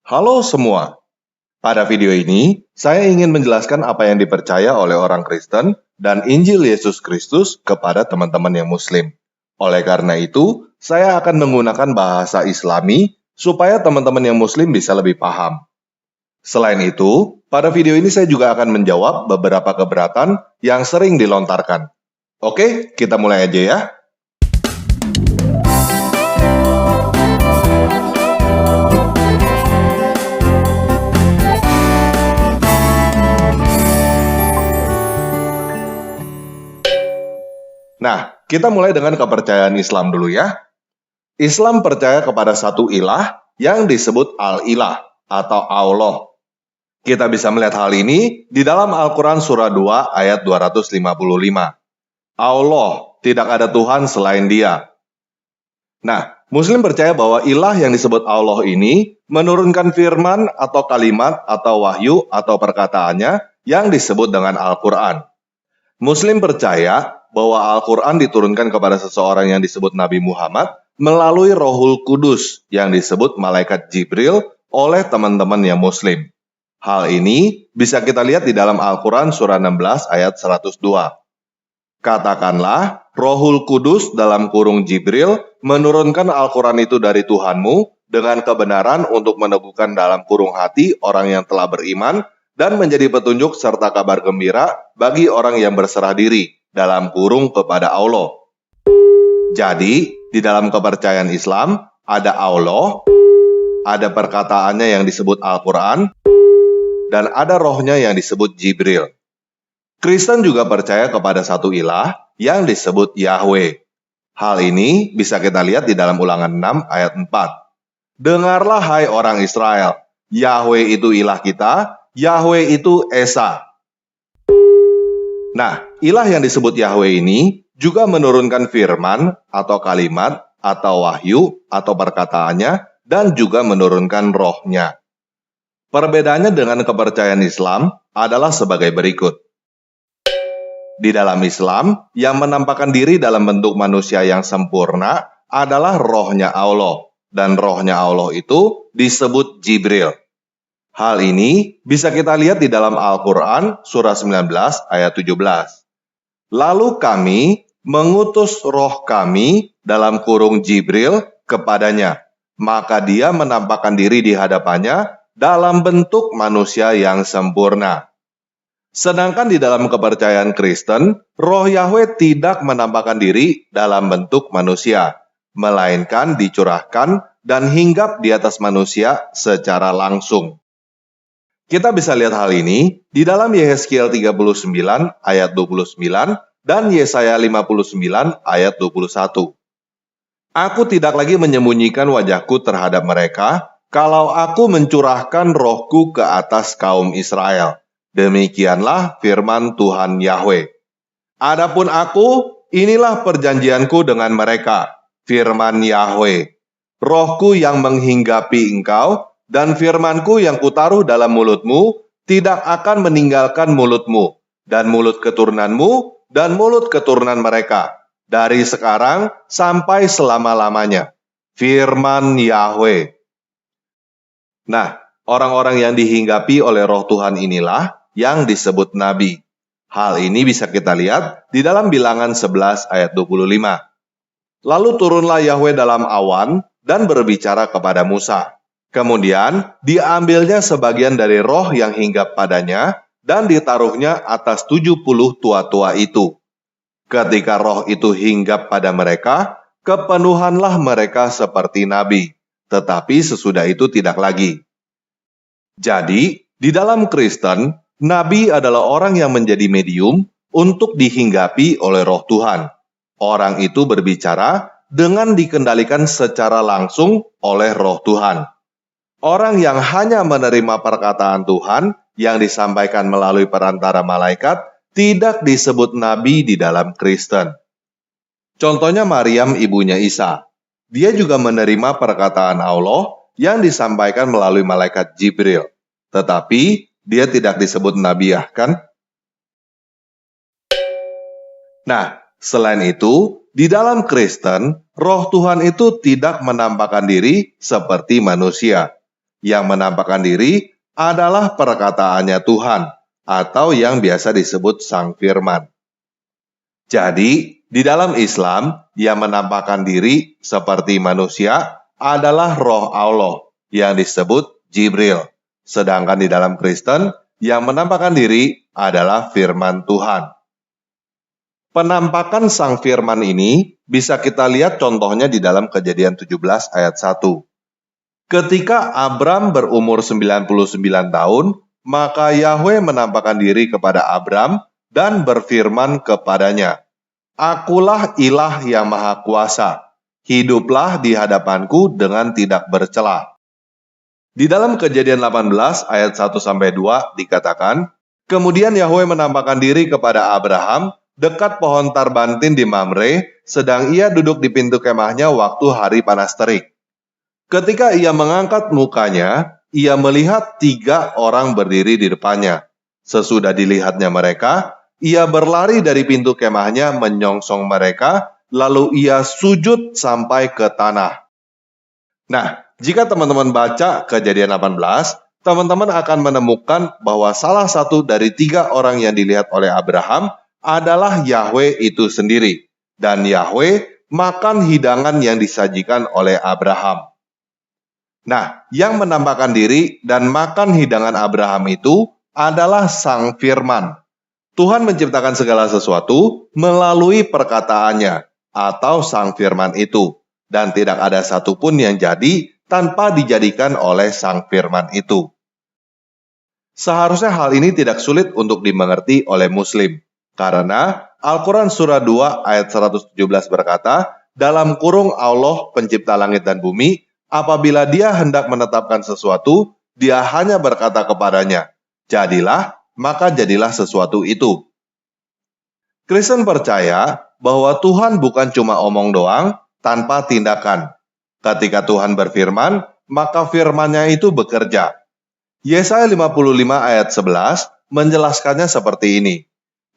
Halo semua, pada video ini saya ingin menjelaskan apa yang dipercaya oleh orang Kristen dan Injil Yesus Kristus kepada teman-teman yang Muslim. Oleh karena itu, saya akan menggunakan bahasa Islami supaya teman-teman yang Muslim bisa lebih paham. Selain itu, pada video ini saya juga akan menjawab beberapa keberatan yang sering dilontarkan. Oke, kita mulai aja ya. Nah, kita mulai dengan kepercayaan Islam dulu ya. Islam percaya kepada satu ilah yang disebut Al-Ilah atau Allah. Kita bisa melihat hal ini di dalam Al-Quran surah 2 ayat 255. Allah, tidak ada Tuhan selain Dia. Nah, Muslim percaya bahwa ilah yang disebut Allah ini menurunkan firman atau kalimat atau wahyu atau perkataannya yang disebut dengan Al-Quran. Muslim percaya bahwa Al-Quran diturunkan kepada seseorang yang disebut Nabi Muhammad melalui Rohul Kudus yang disebut Malaikat Jibril oleh teman-teman yang Muslim. Hal ini bisa kita lihat di dalam Al-Quran surah 16 ayat 102. Katakanlah, Rohul Kudus dalam kurung Jibril menurunkan Al-Quran itu dari Tuhanmu dengan kebenaran untuk meneguhkan dalam kurung hati orang yang telah beriman dan menjadi petunjuk serta kabar gembira bagi orang yang berserah diri dalam kurung kepada Allah. Jadi, di dalam kepercayaan Islam, ada Allah, ada perkataannya yang disebut Al-Quran, dan ada rohnya yang disebut Jibril. Kristen juga percaya kepada satu ilah yang disebut Yahweh. Hal ini bisa kita lihat di dalam Ulangan 6 ayat 4. Dengarlah hai orang Israel, Yahweh itu ilah kita, Yahweh itu Esa. Nah, ilah yang disebut Yahweh ini juga menurunkan firman atau kalimat atau wahyu atau perkataannya dan juga menurunkan rohnya. Perbedaannya dengan kepercayaan Islam adalah sebagai berikut. Di dalam Islam, yang menampakkan diri dalam bentuk manusia yang sempurna adalah rohnya Allah, dan rohnya Allah itu disebut Jibril. Hal ini bisa kita lihat di dalam Al-Quran surah 19 ayat 17. Lalu kami mengutus roh kami dalam kurung Jibril kepadanya, maka dia menampakkan diri di hadapannya dalam bentuk manusia yang sempurna. Sedangkan di dalam kepercayaan Kristen, roh Yahweh tidak menampakkan diri dalam bentuk manusia, melainkan dicurahkan dan hinggap di atas manusia secara langsung. Kita bisa lihat hal ini di dalam Yehezkiel 39 ayat 29 dan Yesaya 59 ayat 21. Aku tidak lagi menyembunyikan wajahku terhadap mereka, kalau aku mencurahkan rohku ke atas kaum Israel. Demikianlah firman Tuhan Yahweh. Adapun aku, inilah perjanjianku dengan mereka, firman Yahweh. Rohku yang menghinggapi engkau, dan firmanku yang kutaruh dalam mulutmu tidak akan meninggalkan mulutmu, dan mulut keturunanmu, dan mulut keturunan mereka, dari sekarang sampai selama-lamanya. Firman Yahweh. Nah, orang-orang yang dihinggapi oleh roh Tuhan inilah yang disebut Nabi. Hal ini bisa kita lihat di dalam Bilangan 11 ayat 25. Lalu turunlah Yahweh dalam awan dan berbicara kepada Musa. Kemudian diambilnya sebagian dari roh yang hinggap padanya dan ditaruhnya atas 70 tua-tua itu. Ketika roh itu hinggap pada mereka, kepenuhanlah mereka seperti nabi, tetapi sesudah itu tidak lagi. Jadi, di dalam Kristen, nabi adalah orang yang menjadi medium untuk dihinggapi oleh roh Tuhan. Orang itu berbicara dengan dikendalikan secara langsung oleh roh Tuhan. Orang yang hanya menerima perkataan Tuhan yang disampaikan melalui perantara malaikat tidak disebut nabi di dalam Kristen. Contohnya Maryam, ibunya Isa. Dia juga menerima perkataan Allah yang disampaikan melalui malaikat Jibril. Tetapi dia tidak disebut nabi, ya kan? Nah, selain itu, di dalam Kristen, roh Tuhan itu tidak menampakkan diri seperti manusia. Yang menampakkan diri adalah perkataannya Tuhan, atau yang biasa disebut Sang Firman. Jadi, di dalam Islam, yang menampakkan diri seperti manusia adalah Roh Allah, yang disebut Jibril. Sedangkan di dalam Kristen, yang menampakkan diri adalah firman Tuhan. Penampakan Sang Firman ini bisa kita lihat contohnya di dalam Kejadian 17 ayat 1. Ketika Abram berumur 99 tahun, maka Yahweh menampakkan diri kepada Abram dan berfirman kepadanya, "Akulah ilah yang maha kuasa, hiduplah di hadapanku dengan tidak bercela." Di dalam Kejadian 18 ayat 1-2 dikatakan, kemudian Yahweh menampakkan diri kepada Abraham dekat pohon tarbantin di Mamre, sedang ia duduk di pintu kemahnya waktu hari panas terik. Ketika ia mengangkat mukanya, ia melihat 3 orang berdiri di depannya. Sesudah dilihatnya mereka, ia berlari dari pintu kemahnya menyongsong mereka, lalu ia sujud sampai ke tanah. Nah, jika teman-teman baca Kejadian 18, teman-teman akan menemukan bahwa salah satu dari 3 orang yang dilihat oleh Abraham adalah Yahweh itu sendiri. Dan Yahweh makan hidangan yang disajikan oleh Abraham. Nah, yang menampakkan diri dan makan hidangan Abraham itu adalah Sang Firman. Tuhan menciptakan segala sesuatu melalui perkataannya atau Sang Firman itu. Dan tidak ada satupun yang jadi tanpa dijadikan oleh Sang Firman itu. Seharusnya hal ini tidak sulit untuk dimengerti oleh Muslim. Karena Al-Quran Surah 2 ayat 117 berkata, dalam kurung Allah pencipta langit dan bumi, apabila dia hendak menetapkan sesuatu, dia hanya berkata kepadanya, jadilah, maka jadilah sesuatu itu. Kristen percaya bahwa Tuhan bukan cuma omong doang, tanpa tindakan. Ketika Tuhan berfirman, maka firman-Nya itu bekerja. Yesaya 55 ayat 11 menjelaskannya seperti ini.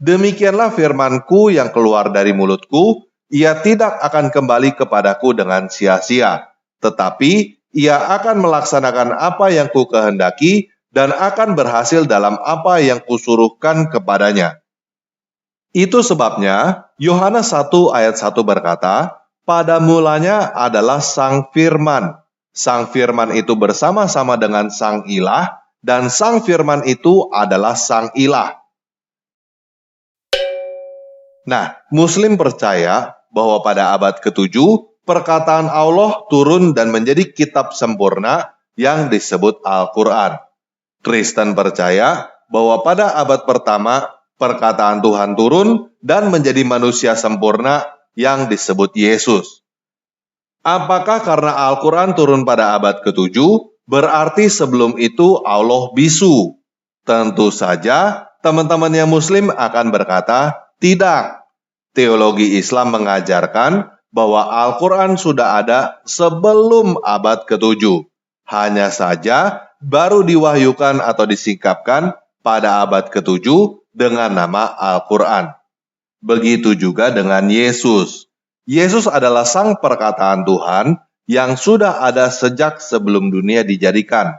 Demikianlah firman-Ku yang keluar dari mulut-Ku, ia tidak akan kembali kepadaku dengan sia-sia, tetapi ia akan melaksanakan apa yang Ku kehendaki dan akan berhasil dalam apa yang Kusuruhkan kepadanya. Itu sebabnya Yohanes 1 ayat 1 berkata, pada mulanya adalah Sang Firman. Sang Firman itu bersama-sama dengan Sang Ilah, dan Sang Firman itu adalah Sang Ilah. Nah, Muslim percaya bahwa pada abad ke-7, perkataan Allah turun dan menjadi kitab sempurna yang disebut Al-Quran. Kristen percaya bahwa pada abad pertama, perkataan Tuhan turun dan menjadi manusia sempurna yang disebut Yesus. Apakah karena Al-Quran turun pada abad ke-7, berarti sebelum itu Allah bisu? Tentu saja teman-teman yang Muslim akan berkata, tidak. Teologi Islam mengajarkan bahwa Al-Quran sudah ada sebelum abad ke-7. Hanya saja baru diwahyukan atau disingkapkan pada abad ke-7 dengan nama Al-Quran. Begitu juga dengan Yesus. Yesus adalah sang perkataan Tuhan yang sudah ada sejak sebelum dunia dijadikan.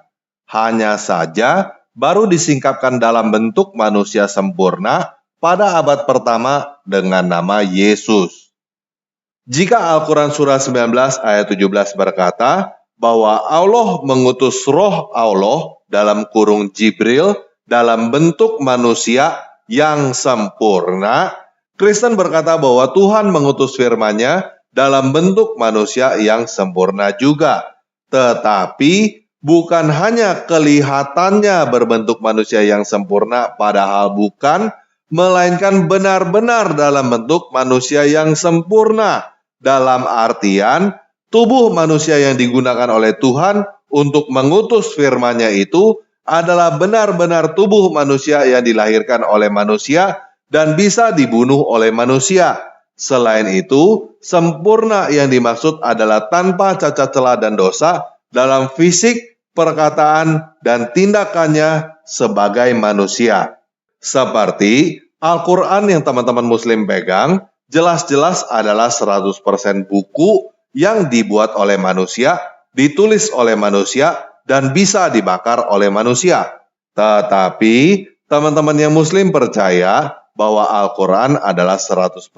Hanya saja baru disingkapkan dalam bentuk manusia sempurna pada abad pertama dengan nama Yesus. Jika Al-Quran Surah 19 ayat 17 berkata bahwa Allah mengutus Roh Allah dalam kurung Jibril dalam bentuk manusia yang sempurna, Kristen berkata bahwa Tuhan mengutus firman-Nya dalam bentuk manusia yang sempurna juga. Tetapi bukan hanya kelihatannya berbentuk manusia yang sempurna, padahal bukan, melainkan benar-benar dalam bentuk manusia yang sempurna. Dalam artian, tubuh manusia yang digunakan oleh Tuhan untuk mengutus firman-Nya itu adalah benar-benar tubuh manusia yang dilahirkan oleh manusia dan bisa dibunuh oleh manusia. Selain itu, sempurna yang dimaksud adalah tanpa cacat celah dan dosa dalam fisik, perkataan, dan tindakannya sebagai manusia. Seperti Al-Quran yang teman-teman Muslim pegang, jelas-jelas adalah 100% buku yang dibuat oleh manusia, ditulis oleh manusia, dan bisa dibakar oleh manusia. Tetapi teman-teman yang Muslim percaya bahwa Al-Quran adalah 100%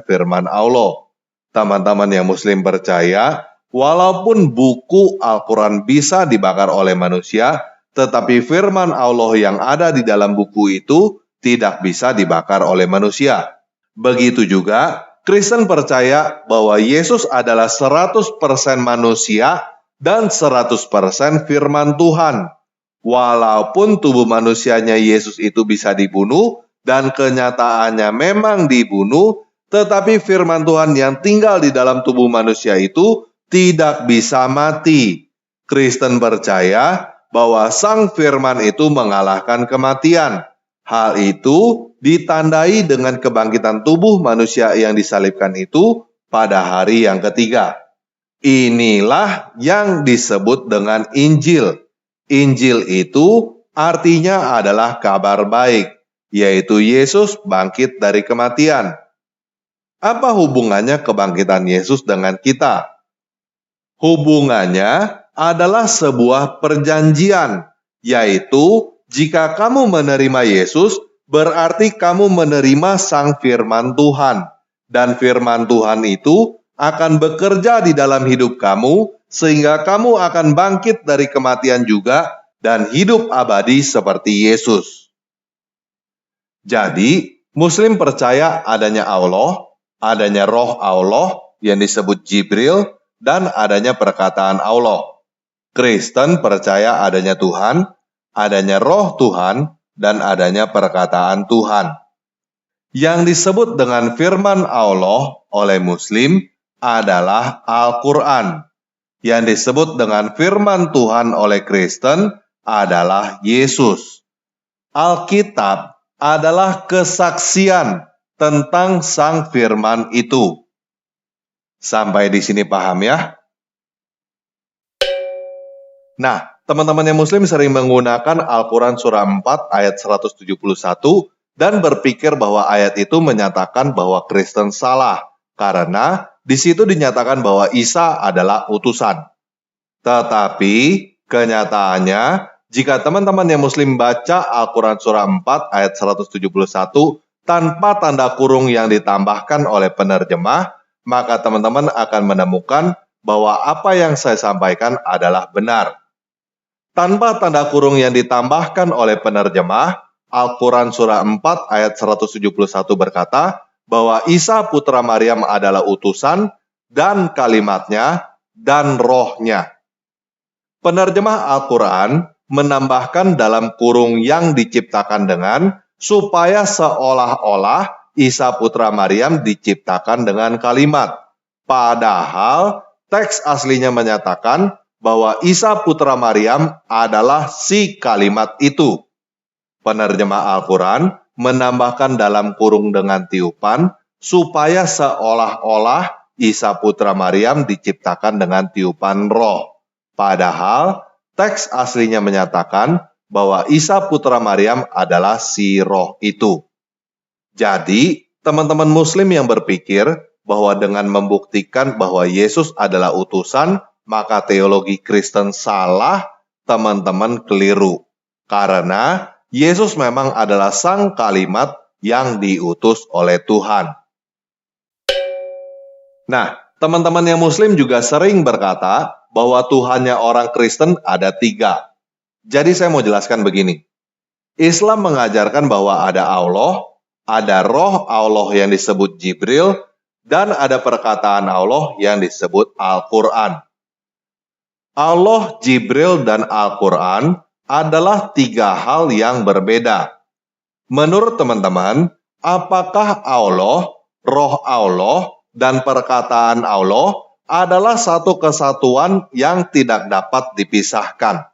firman Allah. Teman-teman yang Muslim percaya walaupun buku Al-Quran bisa dibakar oleh manusia, tetapi firman Allah yang ada di dalam buku itu tidak bisa dibakar oleh manusia. Begitu juga Kristen percaya bahwa Yesus adalah 100% manusia dan 100% firman Tuhan. Walaupun tubuh manusianya Yesus itu bisa dibunuh dan kenyataannya memang dibunuh, tetapi firman Tuhan yang tinggal di dalam tubuh manusia itu tidak bisa mati. Kristen percaya bahwa sang firman itu mengalahkan kematian. Hal itu ditandai dengan kebangkitan tubuh manusia yang disalibkan itu pada hari yang ketiga. Inilah yang disebut dengan Injil. Injil itu artinya adalah kabar baik, yaitu Yesus bangkit dari kematian. Apa hubungannya kebangkitan Yesus dengan kita? Hubungannya adalah sebuah perjanjian, yaitu jika kamu menerima Yesus, berarti kamu menerima sang firman Tuhan. Dan firman Tuhan itu akan bekerja di dalam hidup kamu, sehingga kamu akan bangkit dari kematian juga dan hidup abadi seperti Yesus. Jadi, Muslim percaya adanya Allah, adanya roh Allah yang disebut Jibril, dan adanya perkataan Allah. Kristen percaya adanya Tuhan, adanya roh Tuhan, dan adanya perkataan Tuhan. Yang disebut dengan firman Allah oleh Muslim adalah Al-Quran. Yang disebut dengan firman Tuhan oleh Kristen adalah Yesus. Alkitab adalah kesaksian tentang sang firman itu. Sampai di sini paham ya? Nah, teman-teman yang Muslim sering menggunakan Al-Quran surah 4 ayat 171 dan berpikir bahwa ayat itu menyatakan bahwa Kristen salah karena di situ dinyatakan bahwa Isa adalah utusan. Tetapi kenyataannya jika teman-teman yang Muslim baca Al-Quran surah 4 ayat 171 tanpa tanda kurung yang ditambahkan oleh penerjemah, maka teman-teman akan menemukan bahwa apa yang saya sampaikan adalah benar. Tanpa tanda kurung yang ditambahkan oleh penerjemah, Al-Quran surah 4 ayat 171 berkata bahwa Isa putra Maryam adalah utusan dan kalimatnya dan rohnya. Penerjemah Al-Quran menambahkan dalam kurung yang diciptakan dengan supaya seolah-olah Isa putra Maryam diciptakan dengan kalimat. Padahal teks aslinya menyatakan bahwa Isa putra Maryam adalah si kalimat itu. Penerjemah Al-Quran menambahkan dalam kurung dengan tiupan supaya seolah-olah Isa putra Maryam diciptakan dengan tiupan roh. Padahal teks aslinya menyatakan bahwa Isa putra Maryam adalah si roh itu. Jadi, teman-teman Muslim yang berpikir bahwa dengan membuktikan bahwa Yesus adalah utusan, maka teologi Kristen salah, teman-teman keliru. Karena Yesus memang adalah sang kalimat yang diutus oleh Tuhan. Nah, teman-teman yang Muslim juga sering berkata bahwa Tuhannya orang Kristen ada 3. Jadi saya mau jelaskan begini. Islam mengajarkan bahwa ada Allah, ada roh Allah yang disebut Jibril, dan ada perkataan Allah yang disebut Al-Quran. Allah, Jibril, dan Al-Quran adalah 3 hal yang berbeda. Menurut teman-teman, apakah Allah, roh Allah, dan perkataan Allah adalah satu kesatuan yang tidak dapat dipisahkan?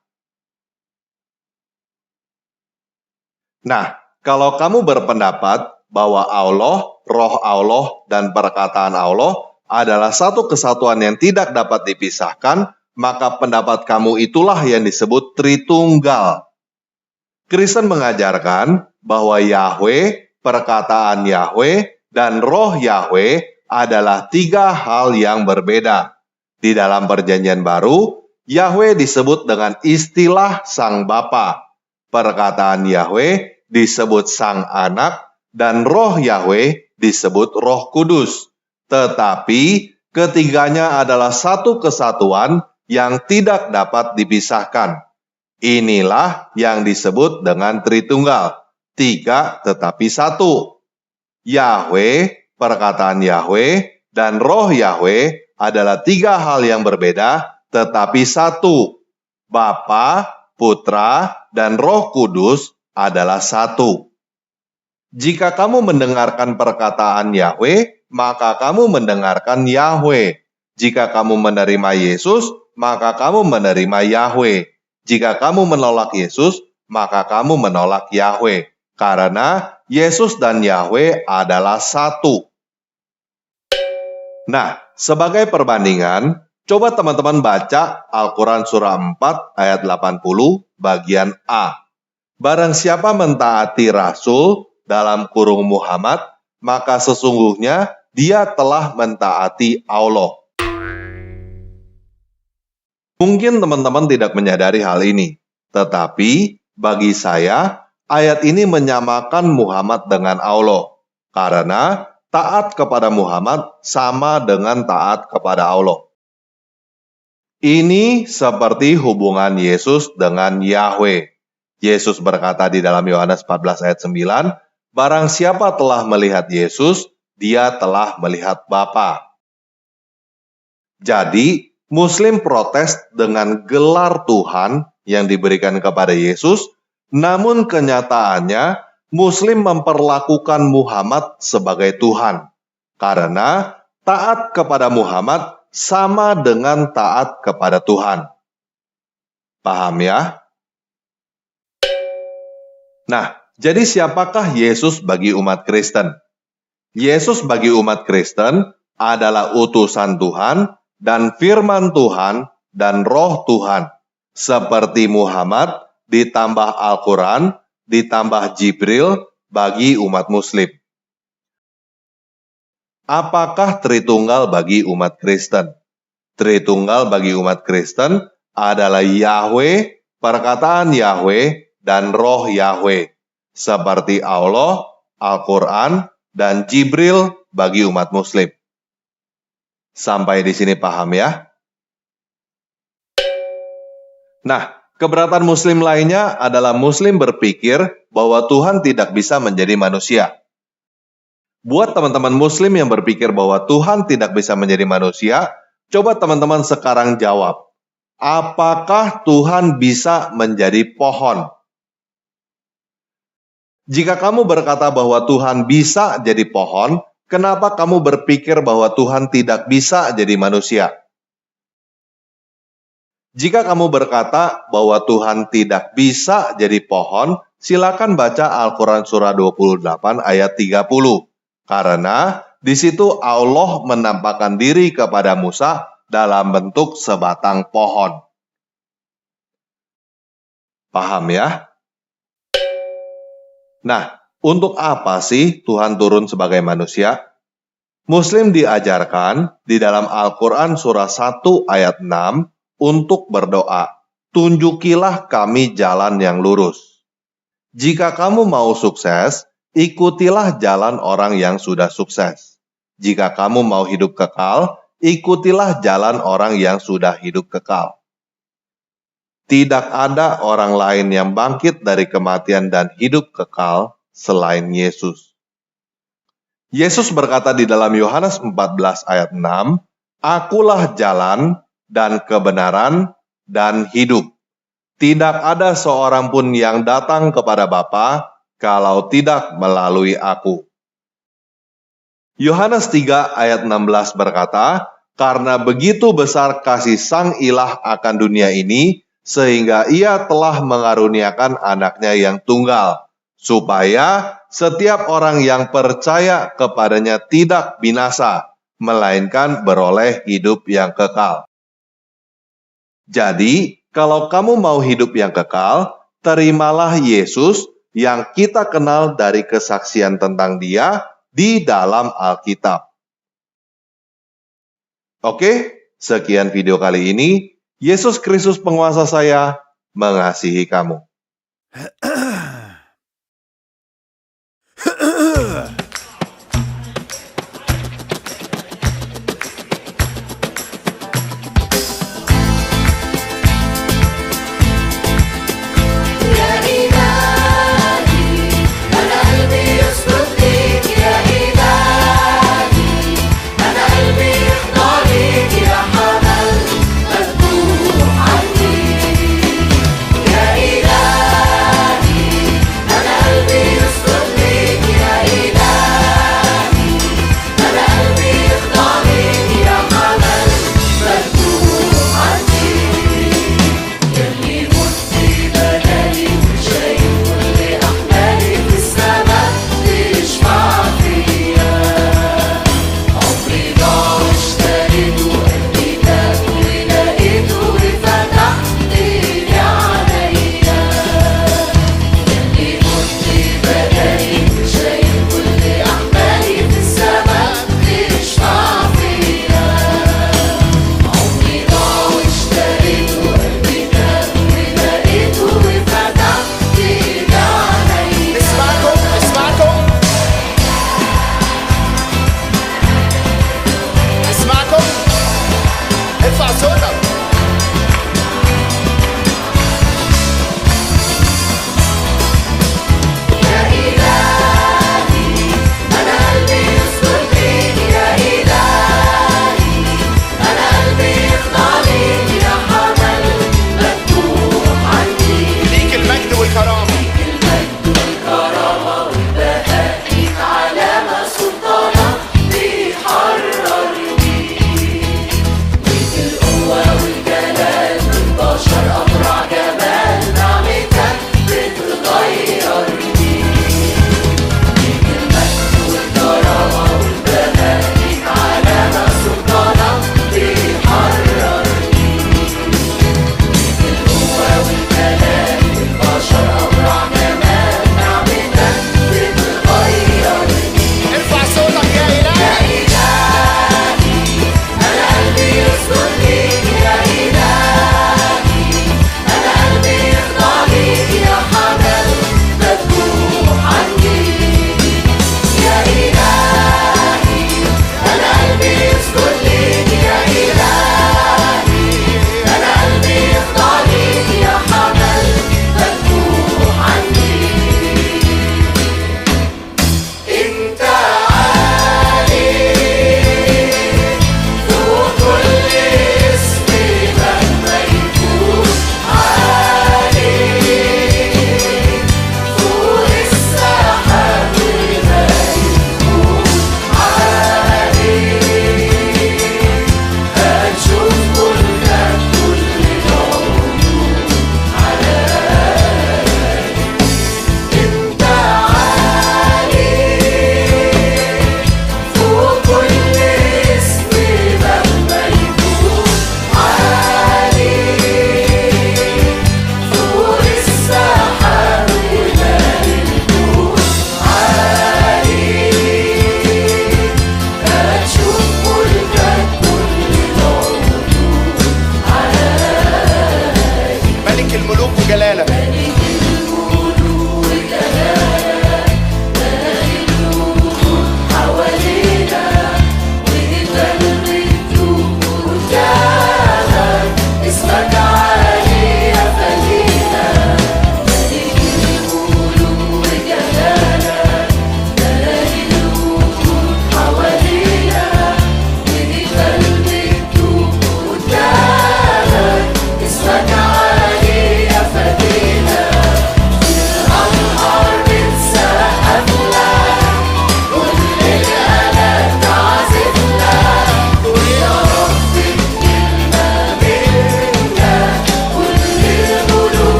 Nah, kalau kamu berpendapat bahwa Allah, roh Allah, dan perkataan Allah adalah satu kesatuan yang tidak dapat dipisahkan, maka pendapat kamu itulah yang disebut Tritunggal. Kristen mengajarkan bahwa Yahweh, perkataan Yahweh, dan roh Yahweh adalah 3 hal yang berbeda. Di dalam Perjanjian Baru, Yahwe disebut dengan istilah Sang Bapa. Perkataan Yahwe disebut Sang Anak, dan Roh Yahwe disebut Roh Kudus. Tetapi ketiganya adalah satu kesatuan yang tidak dapat dipisahkan. Inilah yang disebut dengan Tritunggal, 3 tetapi 1. Yahwe, perkataan Yahwe, dan Roh Yahwe adalah 3 hal yang berbeda tetapi satu. Bapa, Putra, dan Roh Kudus adalah satu. Jika kamu mendengarkan perkataan Yahwe, maka kamu mendengarkan Yahwe. Jika kamu menerima Yesus, maka kamu menerima Yahwe. Jika kamu menolak Yesus, maka kamu menolak Yahwe. Karena Yesus dan Yahwe adalah satu. Nah, sebagai perbandingan, coba teman-teman baca Al-Quran surah 4 ayat 80 bagian A. Barang siapa mentaati Rasul dalam kurung Muhammad, maka sesungguhnya dia telah mentaati Allah. Mungkin teman-teman tidak menyadari hal ini, tetapi bagi saya, ayat ini menyamakan Muhammad dengan Allah, karena taat kepada Muhammad sama dengan taat kepada Allah. Ini seperti hubungan Yesus dengan Yahwe. Yesus berkata di dalam Yohanes 14 ayat 9, barang siapa telah melihat Yesus, dia telah melihat Bapa. Jadi, Muslim protes dengan gelar Tuhan yang diberikan kepada Yesus, namun kenyataannya Muslim memperlakukan Muhammad sebagai Tuhan, karena taat kepada Muhammad sama dengan taat kepada Tuhan. Paham ya? Nah, jadi siapakah Yesus bagi umat Kristen? Yesus bagi umat Kristen adalah utusan Tuhan dan firman Tuhan dan roh Tuhan. Seperti Muhammad ditambah Al-Quran, ditambah Jibril bagi umat Muslim. Apakah Tritunggal bagi umat Kristen? Tritunggal bagi umat Kristen adalah Yahwe, perkataan Yahwe, dan roh Yahwe. Seperti Allah, Al-Quran, dan Jibril bagi umat Muslim. Sampai di sini paham ya? Nah, keberatan Muslim lainnya adalah Muslim berpikir bahwa Tuhan tidak bisa menjadi manusia. Buat teman-teman Muslim yang berpikir bahwa Tuhan tidak bisa menjadi manusia, coba teman-teman sekarang jawab. Apakah Tuhan bisa menjadi pohon? Jika kamu berkata bahwa Tuhan bisa jadi pohon, kenapa kamu berpikir bahwa Tuhan tidak bisa jadi manusia? Jika kamu berkata bahwa Tuhan tidak bisa jadi pohon, silakan baca Al-Quran surah 28 ayat 30. Karena di situ Allah menampakkan diri kepada Musa dalam bentuk sebatang pohon. Paham ya? Nah, untuk apa sih Tuhan turun sebagai manusia? Muslim diajarkan di dalam Al-Quran surah 1 ayat 6 untuk berdoa, tunjukilah kami jalan yang lurus. Jika kamu mau sukses, ikutilah jalan orang yang sudah sukses. Jika kamu mau hidup kekal, ikutilah jalan orang yang sudah hidup kekal. Tidak ada orang lain yang bangkit dari kematian dan hidup kekal selain Yesus. Yesus berkata di dalam Yohanes 14 ayat 6, Akulah jalan dan kebenaran dan hidup. Tidak ada seorang pun yang datang kepada Bapa kalau tidak melalui aku. Yohanes 3 ayat 16 berkata, Karena begitu besar kasih Sang Ilah akan dunia ini, sehingga ia telah mengaruniakan anaknya yang tunggal, supaya setiap orang yang percaya kepadanya tidak binasa, melainkan beroleh hidup yang kekal. Jadi, kalau kamu mau hidup yang kekal, terimalah Yesus yang kita kenal dari kesaksian tentang Dia di dalam Alkitab. Oke, sekian video kali ini. Yesus Kristus penguasa saya mengasihi kamu. الملوك وجلاله.